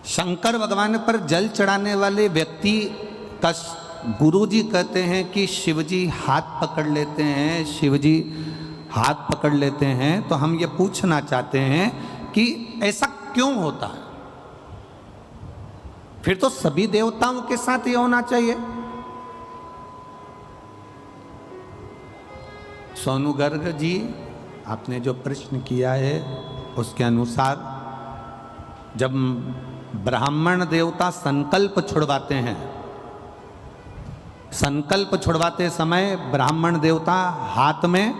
शंकर भगवान पर जल चढ़ाने वाले व्यक्ति का गुरुजी कहते हैं कि शिवजी हाथ पकड़ लेते हैं, शिवजी हाथ पकड़ लेते हैं। तो हम ये पूछना चाहते हैं कि ऐसा क्यों होता है? फिर तो सभी देवताओं के साथ ये होना चाहिए। सोनू गर्ग जी, आपने जो प्रश्न किया है उसके अनुसार जब ब्राह्मण देवता संकल्प छुड़वाते हैं, संकल्प छुड़वाते समय ब्राह्मण देवता हाथ में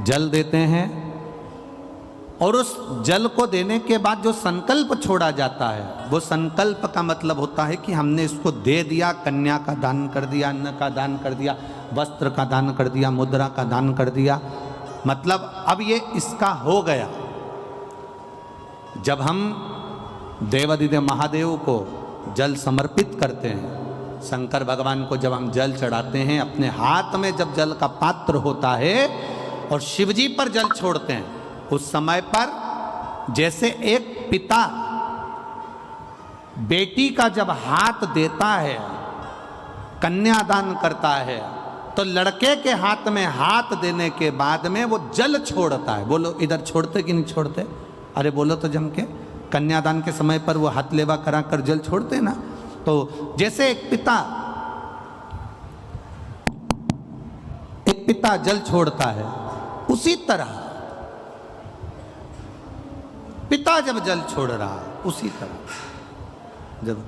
जल देते हैं और उस जल को देने के बाद जो संकल्प छोड़ा जाता है वो संकल्प का मतलब होता है कि हमने इसको दे दिया, कन्या का दान कर दिया, अन्न का दान कर दिया, वस्त्र का दान कर दिया, मुद्रा का दान कर दिया, मतलब अब ये इसका हो गया। जब हम देवादिदेव महादेव को जल समर्पित करते हैं, शंकर भगवान को जब हम जल चढ़ाते हैं, अपने हाथ में जब जल का पात्र होता है और शिवजी पर जल छोड़ते हैं, उस समय पर जैसे एक पिता बेटी का जब हाथ देता है, कन्यादान करता है, तो लड़के के हाथ में हाथ देने के बाद में वो जल छोड़ता है। बोलो इधर छोड़ते कि नहीं छोड़ते? अरे बोलो तो जम के। कन्यादान के समय पर वो हाथ लेवा करा कर जल छोड़ते ना। तो जैसे एक पिता जल छोड़ता है, उसी तरह पिता जब जल छोड़ रहा है, उसी तरह जब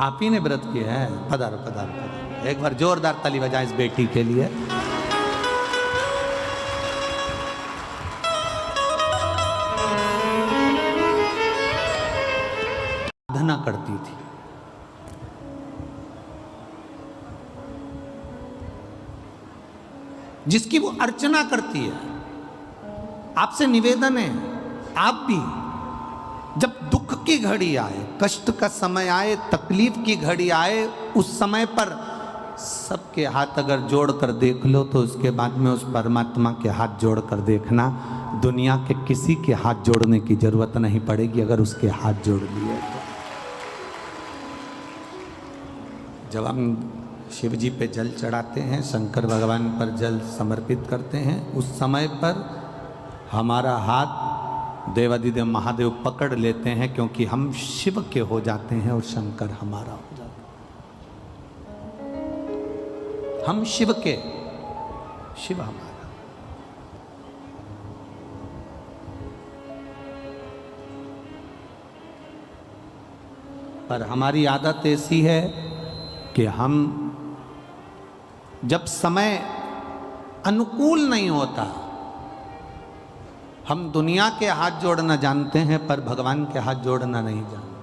आप ही ने व्रत किया है, पधारो पधारो पधारो, एक बार जोरदार ताली बजाएं इस बेटी के लिए। साधना करती थी, जिसकी वो अर्चना करती है। आपसे निवेदन है, आप भी जब दुख की घड़ी आए, कष्ट का समय आए, तकलीफ की घड़ी आए, उस समय पर सबके हाथ अगर जोड़ कर देख लो तो उसके बाद में उस परमात्मा के हाथ जोड़ कर देखना, दुनिया के किसी के हाथ जोड़ने की जरूरत नहीं पड़ेगी अगर उसके हाथ जोड़ लिए तो। जब हम शिव जी पे जल चढ़ाते हैं, शंकर भगवान पर जल समर्पित करते हैं, उस समय पर हमारा हाथ देवादिदेव महादेव पकड़ लेते हैं, क्योंकि हम शिव के हो जाते हैं और शंकर हमारा हो जाता है। हम शिव के, शिव हमारा। पर हमारी आदत ऐसी है कि हम जब समय अनुकूल नहीं होता, हम दुनिया के हाथ जोड़ना जानते हैं पर भगवान के हाथ जोड़ना नहीं जानते।